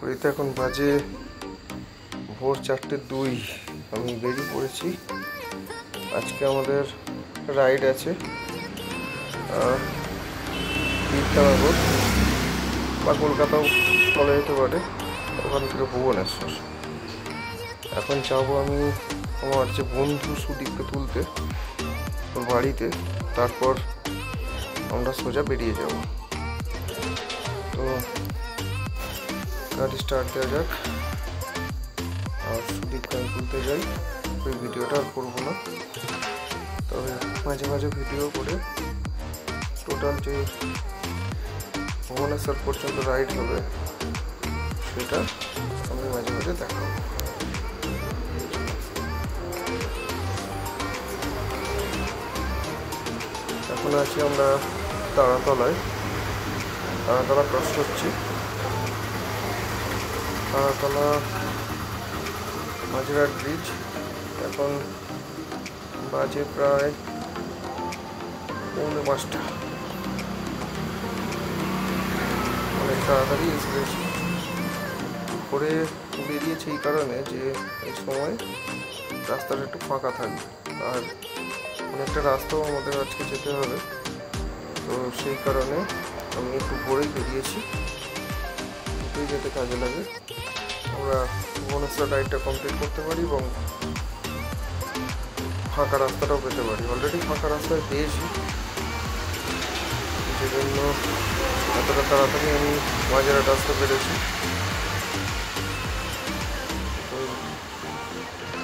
ঘড়িতে এখন বাজে ভোর 4:02। আমি বেরিয়ে পড়েছি। আজকে আমাদের রাইড আছে বিদ্যানগর বা কলকাতাও বলা যেতে পারে, ওখান থেকে ভুবনেশ্বর। এখন যাবো আমি আমার যে বন্ধু সুদীপকে তুলতে ওর বাড়িতে, তারপর আমরা সোজা বেরিয়ে যাব। তো গাড়ি স্টার্ট দেওয়া যাক, আর সুদীপকে আমি তুলতে যাই। ওই ভিডিওটা আর করবো না, তবে মাঝে মাঝে ভিডিও করে টোটাল যে ভুবনেশ্বর পর্যন্ত রাইড হবে সেটা আমি মাঝে মাঝে দেখাবো। এখন আছি আমরা তারাতলায়, তারাতলা ক্রস করছি। তারাতলা মাঝেরহাট ব্রিজ। এখন বাজে প্রায় 5:45। অনেক তাড়াতাড়ি এসে গেছি। করে বেরিয়েছি এই কারণে যে এই সময় রাস্তাটা একটু ফাঁকা থাকবে, আর অনেকটা রাস্তাও আমাদের আজকে যেতে হবে। তো সেই কারণে আমি একটু ভোরেই বেরিয়েছি, দুটোই যেতে কাজে লাগে। আমরা ভুবনেশ্বর রাইডটা কমপ্লিট করতে পারি এবং ফাঁকা রাস্তাটাও পেতে পারি। অলরেডি ফাঁকা রাস্তায় পেয়েছি, যে জন্য এতটা তাড়াতাড়ি আমি মাঝেরহাট রাস্তা পেরেছি।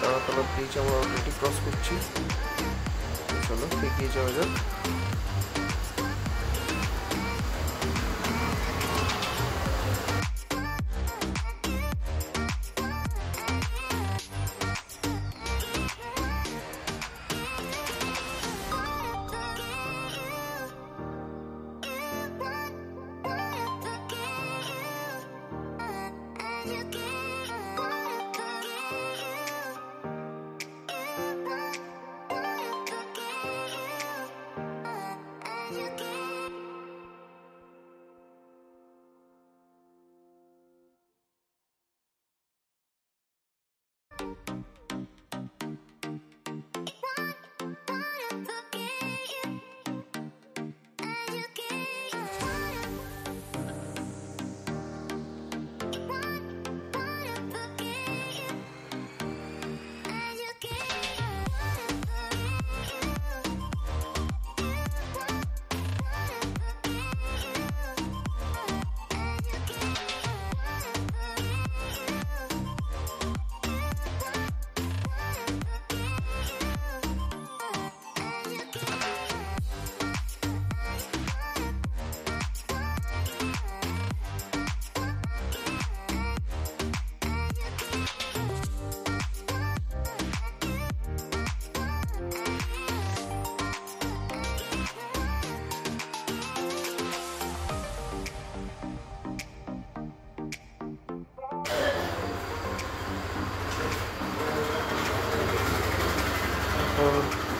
তারাতলা ব্রিজ আমরা অলরেডি ক্রস করছি। চলো এগিয়ে যাওয়া যাক।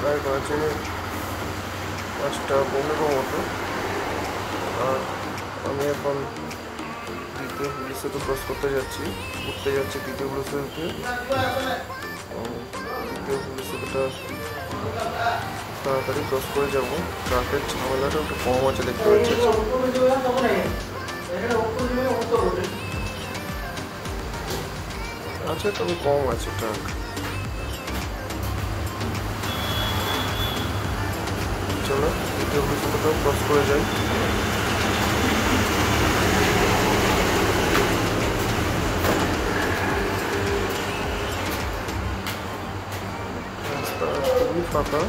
প্রায় বাজে 5:15 মতো, আর আমি এখন দ্বিতীয় হুগলি সেতু ক্রস করতে যাচ্ছি, উঠতে যাচ্ছি দ্বিতীয় হুগলি সেতুতে। দ্বিতীয় হুগলি সেতুটা তাড়াতাড়ি ক্রস করে যাবো। ট্রাফিক ঝামেলাটা একটু কম আছে দেখতে পাচ্ছি। আছে, তবে কম আছে ট্রাক। চলো দ্বিতীয় হুগলি সেতুটাও ক্রস করে যাই। রাস্তা খুবই ফাঁকা।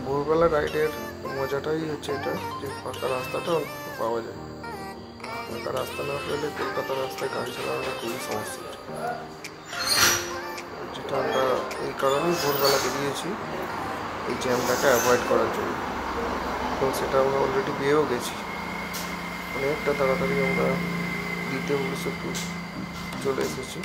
ভোরবেলা রাইডের মজাটাই হচ্ছে এটা, যে ফাঁকা রাস্তাটা পাওয়া যায়। ফাঁকা রাস্তা না পেলে কলকাতার রাস্তায় গাড়ি চালানোটা খুবই সমস্যা, যেটা আমরা এই কারণেই ভোরবেলা বেরিয়েছি, এই জ্যামটাকে অ্যাভয়েড করার জন্য। এবং সেটা আমরা অলরেডি পেয়েও গেছি। অনেকটা তাড়াতাড়ি আমরা দ্বিতীয় ভবিষ্যৎপুর চলে এসেছি।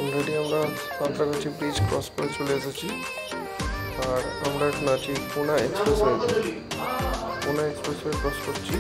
অলরেডি আমরা সাঁতরাগাছি ব্রিজ ক্রস করে চলে এসেছি। আর আমরা এখন আছি পুনা এক্সপ্রেসওয়ে ক্রস করছি।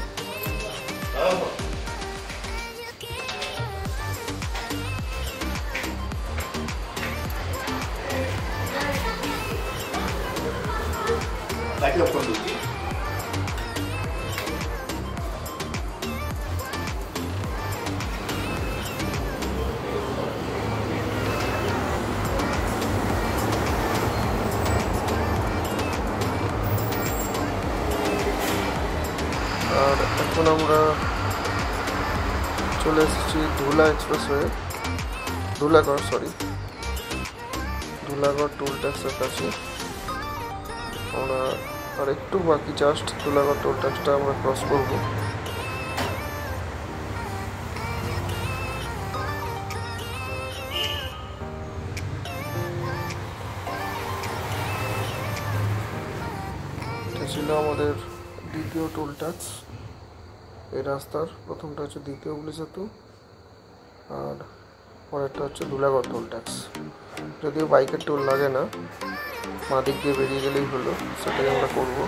আর এখন আমরা চলে এসেছি ধুলাগড় টোল ট্যাক্সের কাছে। আমরা আর একটু বাকি, জাস্ট ধুলাগড় টোল ট্যাক্সটা আমরা ক্রস করব। এটা ছিল আমাদের দ্বিতীয় টোল ট্যাক্স। আর এখন আমরা চলে এসেছি ধুলাগড় টোল ট্যাক্সের কাছে। এই রাস্তার প্রথমটা হচ্ছে দ্বিতীয় হুগলি সেতু, আর পরেরটা হচ্ছে ধুলাগড় টোল ট্যাক্স। যদিও বাইকের টোল লাগে না, বাঁ দিক দিয়ে বেরিয়ে গেলেই হলো, সেটাই আমরা করবো।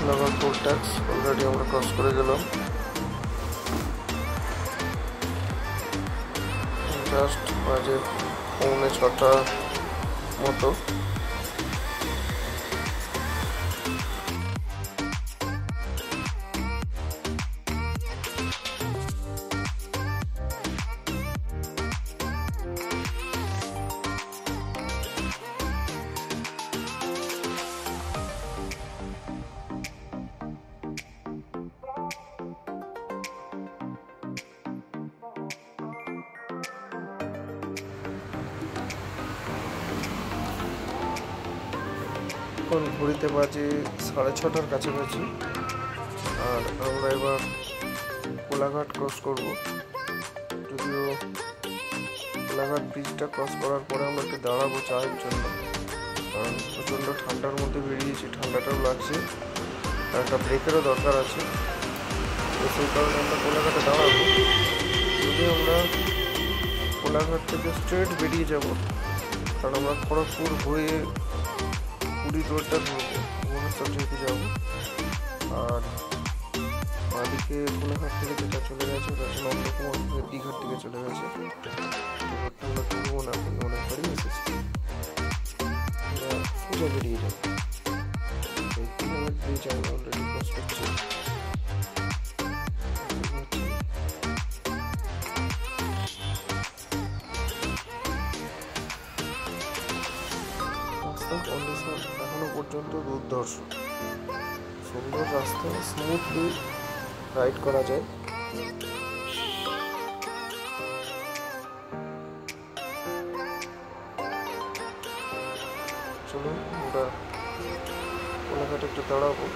ধুলাগড় টোল ট্যাক্স অলরেডি আমরা ক্রস করে গেলাম। জাস্ট বাজে 6:45 মতো। এখন ঘড়িতে বাজে 6:30 কাছাকাছি, আর আমরা এবার কোলাঘাট ক্রস করব। যদিও কোলাঘাট ব্রিজটা ক্রস করার পরে আমরা একটু দাঁড়াবো চায়ের জন্য, কারণ প্রচণ্ড ঠান্ডার মধ্যে বেরিয়েছি, ঠান্ডাটাও লাগছে, আর একটা ব্রেকেরও দরকার আছে। তো সেই কারণে আমরা কোলাঘাটে দাঁড়াবো। যদি আমরা কোলাঘাট থেকে স্ট্রেট বেরিয়ে যাব, কারণ আমরা খড়গপুর হয়ে পুরী রোডটা ধরবো, ভুবনেশ্বর যেহেতু যাবো। আর বাঁদিকে কোলাঘাট থেকে যেটা চলে গেছে ওটা হচ্ছে নন্দকুমার হয়ে দীঘার দিকে চলে গেছে। রোডটা আমরা ধরবো না, এখন অনেকবারই এসেছি, আমরা সোজা বেরিয়ে যাবো। এই কোলাঘাট ব্রিজ আমরা অলরেডি ক্রস করছি। রাস্তার কন্ডিশন এখনো পর্যন্ত দুর্ধর্ষ, সুন্দর রাস্তা, স্মুথলি রাইড করা যায়। চলুন আমরা কোলাঘাটে একটু দাঁড়াবো।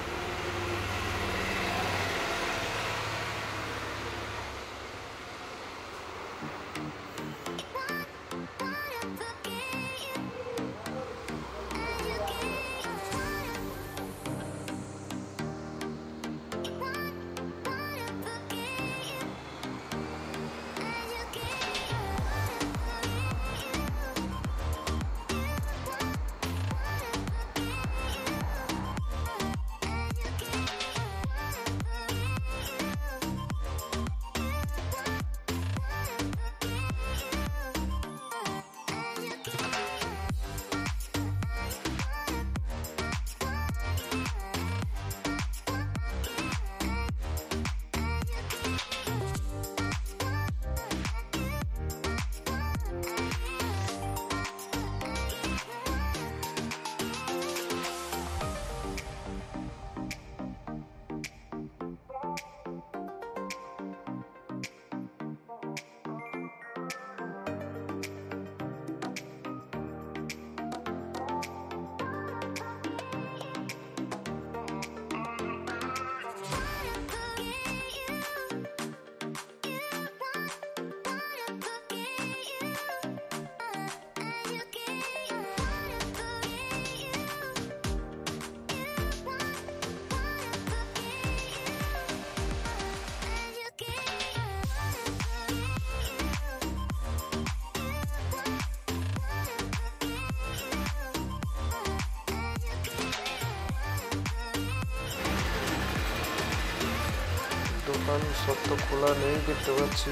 দোকান সব তো খোলা নেই দেখতে পাচ্ছি,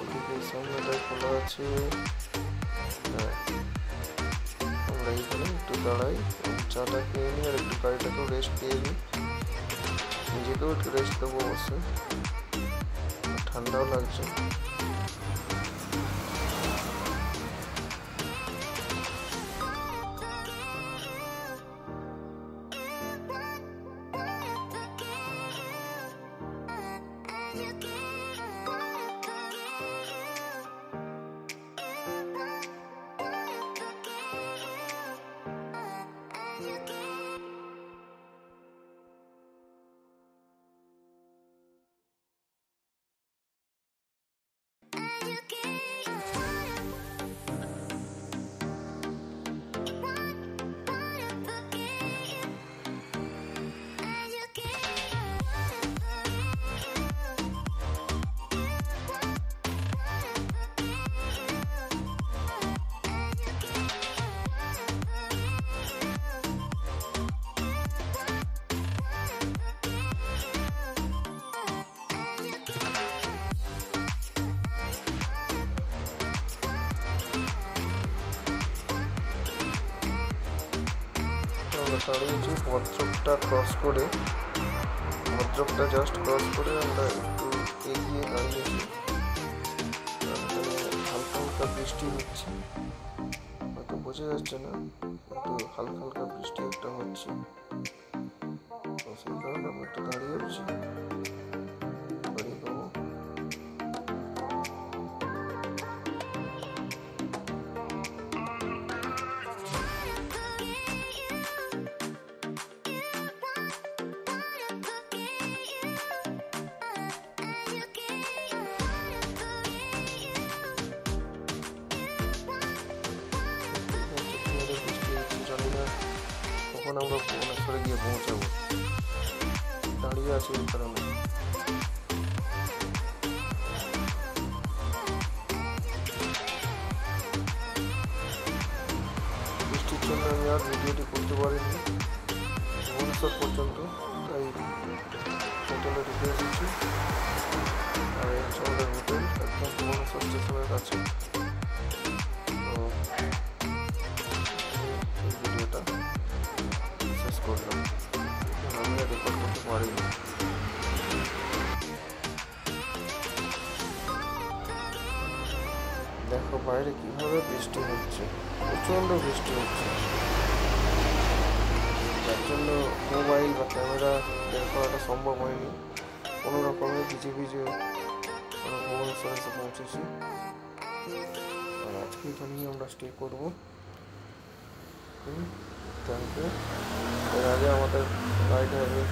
ওদিকে সামনেটাই খোলা আছে। হ্যাঁ, আমরা এইখানে একটু দাঁড়াই, চাটা খেয়ে নিই, আর একটু গাড়িটাকেও রেস্ট দিয়ে নিই, নিজেকেও একটু রেস্ট দেবো অবশ্যই, ঠান্ডাও লাগছে। আমরা দাঁড়িয়েছি ভদ্রকটা ক্রস করে, ভদ্রকটা জাস্ট ক্রস করে আমরা একটু এগিয়ে দাঁড়িয়েছি। হালকা হালকা বৃষ্টি হচ্ছে, হয়তো বোঝা যাচ্ছে না, কিন্তু হালকা হালকা বৃষ্টি একটা হচ্ছে, তো সেই কারণে আমরা একটু দাঁড়িয়ে আছি। জানি না কখন আমরা ভুবনেশ্বরে গিয়ে পৌঁছাবো, দাঁড়িয়ে আছি এই কারণে। বৃষ্টির জন্য আমি আর ভিডিওটি করতে পারিনি ভুবনেশ্বর পর্যন্ত, তাই হোটেলে ঢুকে এসেছি। আর এই হচ্ছে আমাদের হোটেল, একদম ভুবনেশ্বর স্টেশনের কাছে। তো এই ভিডিওটা শেষ করলাম, আমি আর রেকর্ড করতে পারিনি। দেখো বাইরে কিভাবে বৃষ্টি হচ্ছে, প্রচণ্ড বৃষ্টি হচ্ছে, যার জন্য মোবাইল বা ক্যামেরা বের করাটা সম্ভব হয়নি। কোনো রকমে ভিজে ভিজে আমরা ভুবনেশ্বর এসে পৌঁছেছি। আর আজকে এখানেই আমরা স্টে করবো। Thank you. এর আগে আমাদের রাইড হবে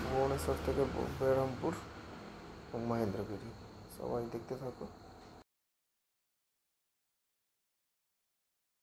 ভুবনেশ্বর থেকে বেরহামপুর ও মহেন্দ্রগিরি। সবাই দেখতে থাকো।